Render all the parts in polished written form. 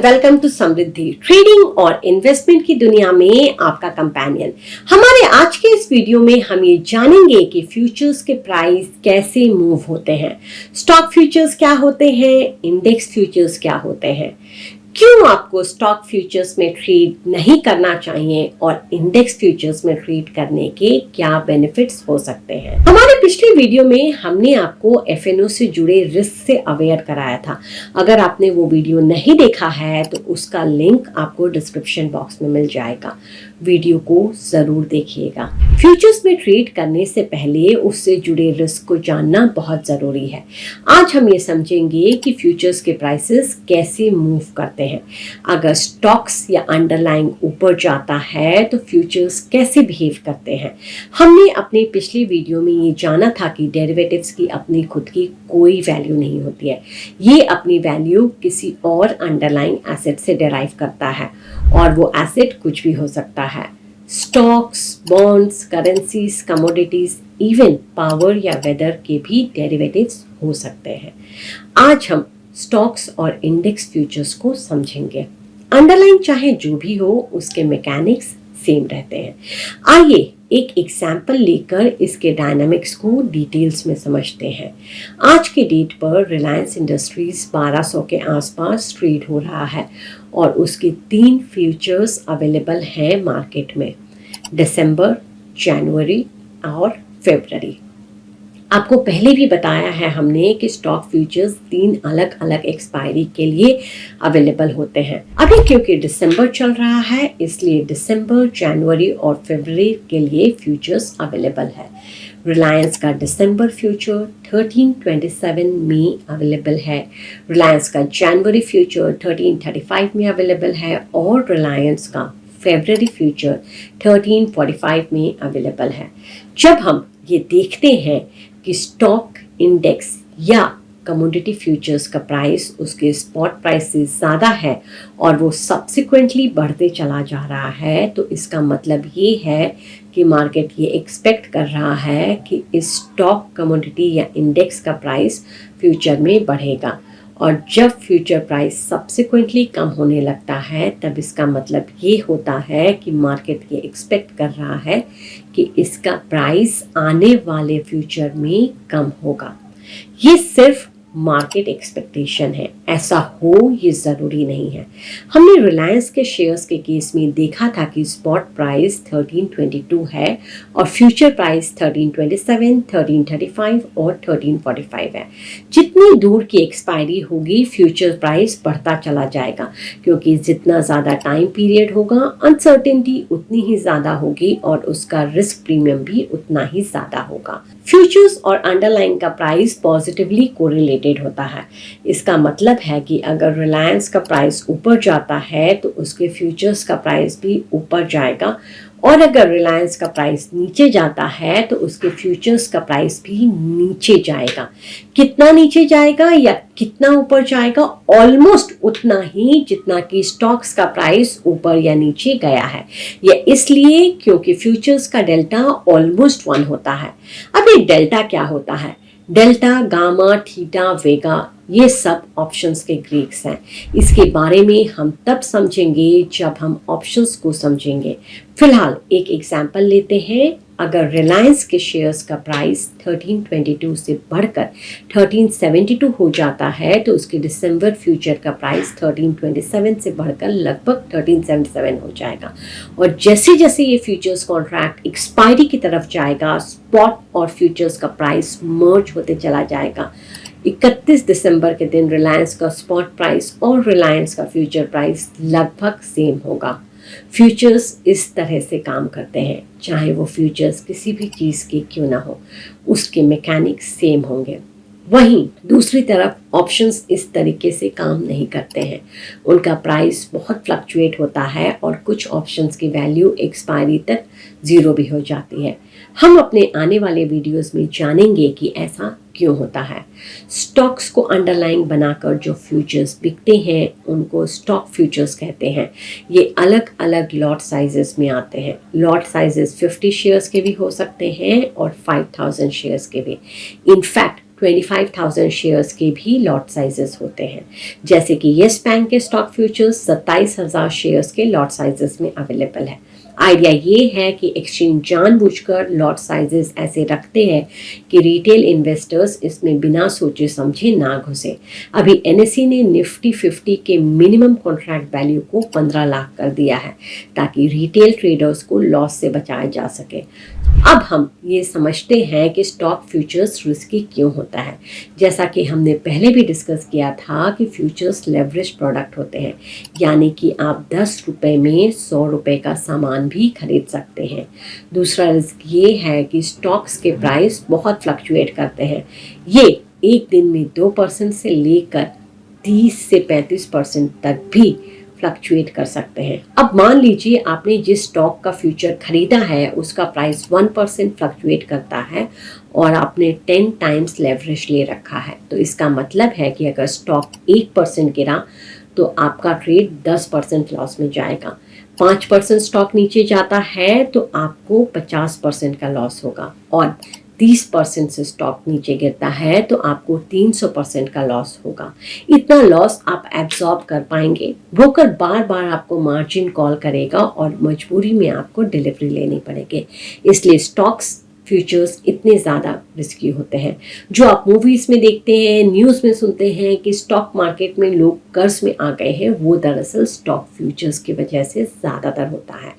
Welcome to Samriddhi trading और investment की दुनिया में आपका कंपेनियन। हमारे आज के इस वीडियो में हम ये जानेंगे कि फ्यूचर्स के प्राइस कैसे मूव होते हैं, स्टॉक फ्यूचर्स क्या होते हैं, इंडेक्स फ्यूचर्स क्या होते हैं, क्यों आपको स्टॉक फ्यूचर्स में ट्रेड नहीं करना चाहिए और इंडेक्स फ्यूचर्स में ट्रेड करने के क्या बेनिफिट्स हो सकते हैं। हमारे पिछले वीडियो में हमने आपको एफएनओ से जुड़े रिस्क से अवेयर कराया था। अगर आपने वो वीडियो नहीं देखा है तो उसका लिंक आपको डिस्क्रिप्शन बॉक्स में मिल जाएगा, वीडियो को जरूर देखिएगा। फ्यूचर्स में ट्रेड करने से पहले उससे जुड़े रिस्क को जानना बहुत जरूरी है। आज हम ये समझेंगे कि फ्यूचर्स के प्राइसेस कैसे मूव करते हैं। अगर स्टॉक्स या अंडरलाइंग ऊपर जाता है तो फ्यूचर्स कैसे बिहेव करते हैं। हमने अपने पिछले वीडियो में ये जाना था कि डेरिवेटिव्स की अपनी खुद की कोई वैल्यू नहीं होती है, ये अपनी वैल्यू किसी और अंडरलाइंग एसेट से डिराइव करता है और वो एसेट कुछ भी हो सकता है। Stocks, bonds, currencies, commodities, even power या वेदर के भी डेरिवेटिव्स हो सकते हैं। आज हम स्टॉक्स और इंडेक्स फ्यूचर्स को समझेंगे। अंडरलाइन चाहे जो भी हो, उसके मैकेनिक्स सेम रहते हैं। आइए एक एग्जाम्पल लेकर इसके डायनामिक्स को डिटेल्स में समझते हैं। आज के डेट पर रिलायंस इंडस्ट्रीज 1200 के आसपास ट्रेड हो रहा है और उसके 3 फ्यूचर्स अवेलेबल हैं मार्केट में, दिसंबर, जनवरी और फरवरी। आपको पहले भी बताया है हमने कि स्टॉक फ्यूचर्स 3 अलग अलग एक्सपायरी के लिए अवेलेबल होते हैं। अभी क्योंकि दिसंबर चल रहा है इसलिए दिसंबर, जनवरी और फरवरी के लिए फ्यूचर्स अवेलेबल है। रिलायंस का दिसंबर फ्यूचर 1327 में अवेलेबल है, रिलायंस का जनवरी फ्यूचर 1335 में अवेलेबल है और रिलायंस का फरवरी फ्यूचर 1345 में अवेलेबल है। जब हम ये देखते हैं कि स्टॉक, इंडेक्स या कमोडिटी फ्यूचर्स का प्राइस उसके स्पॉट प्राइस से ज़्यादा है और वो सब्सिक्वेंटली बढ़ते चला जा रहा है, तो इसका मतलब ये है कि मार्केट ये एक्सपेक्ट कर रहा है कि इस स्टॉक, कमोडिटी या इंडेक्स का प्राइस फ्यूचर में बढ़ेगा। और जब फ्यूचर प्राइस सब्सिक्वेंटली कम होने लगता है तब इसका मतलब ये होता है कि मार्केट ये एक्सपेक्ट कर रहा है कि इसका प्राइस आने वाले फ्यूचर में कम होगा। ये सिर्फ मार्केट एक्सपेक्टेशन है, ऐसा हो ये ज़रूरी नहीं है। हमने रिलायंस के शेयर्स के केस में देखा था कि स्पॉट प्राइस 1322 है और फ्यूचर प्राइस 1327, 1335 और 1345 है। जितनी दूर की एक्सपायरी होगी फ्यूचर प्राइस बढ़ता चला जाएगा, क्योंकि जितना ज़्यादा टाइम पीरियड होगा अनसर्टेनिटी उतनी ही ज़्यादा होगी और उसका रिस्क प्रीमियम भी उतना ही ज़्यादा होगा। फ्यूचर्स और अंडरलाइन का प्राइस पॉजिटिवली कोरिलेटेड होता है। इसका मतलब है कि अगर रिलायंस का प्राइस ऊपर जाता है तो उसके फ्यूचर्स का प्राइस भी ऊपर जाएगा और अगर रिलायंस का प्राइस नीचे जाता है तो उसके फ्यूचर्स का प्राइस भी नीचे जाएगा। कितना नीचे जाएगा या कितना ऊपर जाएगा? ऑलमोस्ट उतना ही जितना कि स्टॉक्स का प्राइस ऊपर या नीचे गया है। यह इसलिए क्योंकि फ्यूचर्स का डेल्टा ऑलमोस्ट 1 होता है। अब ये डेल्टा क्या होता है? डेल्टा, गामा, थीटा, वेगा ये सब ऑप्शंस के ग्रीक्स हैं। इसके बारे में हम तब समझेंगे जब हम ऑप्शंस को समझेंगे। फिलहाल एक एग्जांपल लेते हैं। अगर रिलायंस के शेयर्स का प्राइस 1322 से बढ़कर 1372 हो जाता है तो उसके दिसंबर फ्यूचर का प्राइस 1327 से बढ़कर लगभग 1377 हो जाएगा और जैसे जैसे ये फ्यूचर्स कॉन्ट्रैक्ट एक्सपायरी की तरफ जाएगा स्पॉट और फ्यूचर्स का प्राइस मर्ज होते चला जाएगा। 31 दिसंबर के दिन रिलायंस का स्पॉट प्राइस और रिलायंस का फ्यूचर प्राइस लगभग सेम होगा। फ्यूचर्स इस तरह से काम करते हैं, चाहे वो फ्यूचर्स किसी भी चीज़ के क्यों ना हो, उसके मैकेनिक्स सेम होंगे। वहीं दूसरी तरफ ऑप्शंस इस तरीके से काम नहीं करते हैं। उनका प्राइस बहुत फ्लक्चुएट होता है और कुछ ऑप्शंस की वैल्यू एक्सपायरी तक 0 भी हो जाती है। हम अपने आने वाले वीडियोस में जानेंगे कि ऐसा क्यों होता है। स्टॉक्स को अंडरलाइन बनाकर जो फ्यूचर्स बिकते हैं उनको स्टॉक फ्यूचर्स कहते हैं। ये अलग अलग लॉट साइजेस में आते हैं। लॉट साइजेस 50 शेयर्स के भी हो सकते हैं और 5000 शेयर्स के भी। इनफैक्ट 25,000 शेयर्स के भी लॉट साइजेस होते हैं, जैसे कि येस बैंक के स्टॉक फ्यूचर्स 27,000 शेयर्स के लॉट साइजेस में अवेलेबल है। आइडिया ये है कि एक्सचेंज जानबूझकर लॉट साइजेस ऐसे रखते हैं कि रिटेल इन्वेस्टर्स इसमें बिना सोचे समझे ना घुसे। अभी एनएसई ने निफ्टी 50 के मिनिमम कॉन्ट्रैक्ट वैल्यू को 15 लाख कर दिया है ताकि रिटेल ट्रेडर्स को लॉस से बचाया जा सके। अब हम ये समझते हैं कि स्टॉक फ्यूचर्स रिस्की क्यों होता है। जैसा कि हमने पहले भी डिस्कस किया था कि फ्यूचर्स लेवरेज प्रोडक्ट होते हैं, यानी कि आप 10 रुपये में 100 रुपये का सामान भी खरीद सकते हैं। दूसरा रिस्क ये है कि स्टॉक्स के प्राइस बहुत फ्लक्चुएट करते हैं। ये एक दिन में 2% से लेकर 30 से 35% तक भी फ्लक्चुएट कर सकते हैं। अब मान लीजिए आपने जिस स्टॉक का फ्यूचर खरीदा है उसका प्राइस 1% फ्लक्चुएट करता है और आपने 10 टाइम्स लेवरेज ले रखा है, तो इसका मतलब है कि अगर स्टॉक 1% गिरा तो आपका ट्रेड 10% लॉस में जाएगा। 5% स्टॉक नीचे जाता है तो आपको 50% का लॉस होगा और 30% से स्टॉक नीचे गिरता है तो आपको 300% का लॉस होगा। इतना लॉस आप एब्जॉर्ब कर पाएंगे? ब्रोकर बार बार आपको मार्जिन कॉल करेगा और मजबूरी में आपको डिलीवरी लेनी पड़ेगी। इसलिए स्टॉक्स फ्यूचर्स इतने ज़्यादा रिस्की होते हैं। जो आप मूवीज़ में देखते हैं, न्यूज़ में सुनते हैं कि स्टॉक मार्केट में लोग कर्ज में आ गए हैं, वो दरअसल स्टॉक फ्यूचर्स की वजह से ज़्यादातर होता है।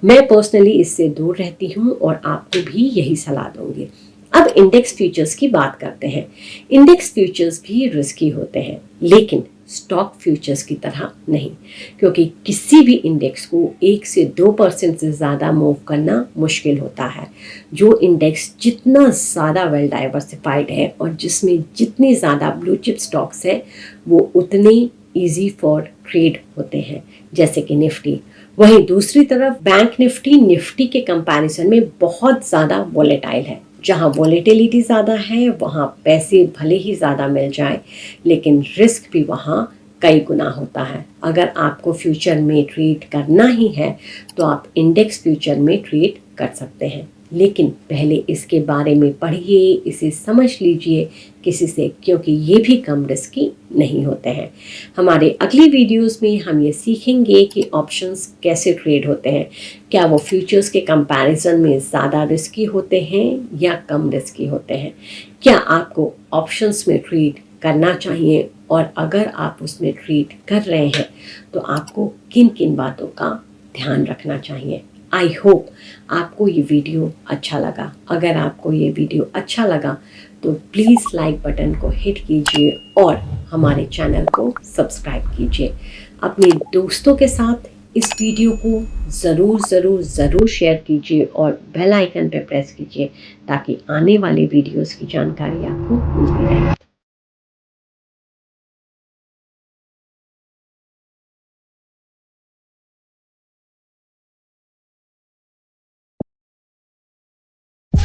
मैं पर्सनली इससे दूर रहती हूँ और आपको भी यही सलाह दूंगी। अब इंडेक्स फ्यूचर्स की बात करते हैं। इंडेक्स फ्यूचर्स भी रिस्की होते हैं, लेकिन स्टॉक फ्यूचर्स की तरह नहीं, क्योंकि किसी भी इंडेक्स को 1 से 2% से ज़्यादा मूव करना मुश्किल होता है। जो इंडेक्स जितना ज़्यादा वेल डाइवर्सिफाइड है और जिसमें जितनी ज़्यादा ब्लू चिप स्टॉक्स है वो उतने ईजी फॉर ट्रेड होते हैं, जैसे कि निफ्टी। वहीं दूसरी तरफ बैंक निफ्टी के कंपैरिजन में बहुत ज़्यादा वॉलेटाइल है। जहाँ वॉलेटिलिटी ज़्यादा है वहाँ पैसे भले ही ज़्यादा मिल जाए, लेकिन रिस्क भी वहाँ कई गुना होता है। अगर आपको फ्यूचर में ट्रेड करना ही है तो आप इंडेक्स फ्यूचर में ट्रेड कर सकते हैं, लेकिन पहले इसके बारे में पढ़िए, इसे समझ लीजिए किसी से, क्योंकि ये भी कम रिस्की नहीं होते हैं। हमारे अगली वीडियोस में हम ये सीखेंगे कि ऑप्शंस कैसे ट्रेड होते हैं। क्या वो फ्यूचर्स के कंपैरिजन में ज़्यादा रिस्की होते हैं या कम रिस्की होते हैं? क्या आपको ऑप्शंस में ट्रेड करना चाहिए, और अगर आप उसमें ट्रेड कर रहे हैं तो आपको किन किन बातों का ध्यान रखना चाहिए। आई होप आपको ये वीडियो अच्छा लगा। अगर आपको ये वीडियो अच्छा लगा तो प्लीज़ लाइक बटन को हिट कीजिए और हमारे चैनल को सब्सक्राइब कीजिए। अपने दोस्तों के साथ इस वीडियो को ज़रूर शेयर कीजिए और बेल आइकन पर प्रेस कीजिए ताकि आने वाले वीडियोस की जानकारी आपको मिलती रहे।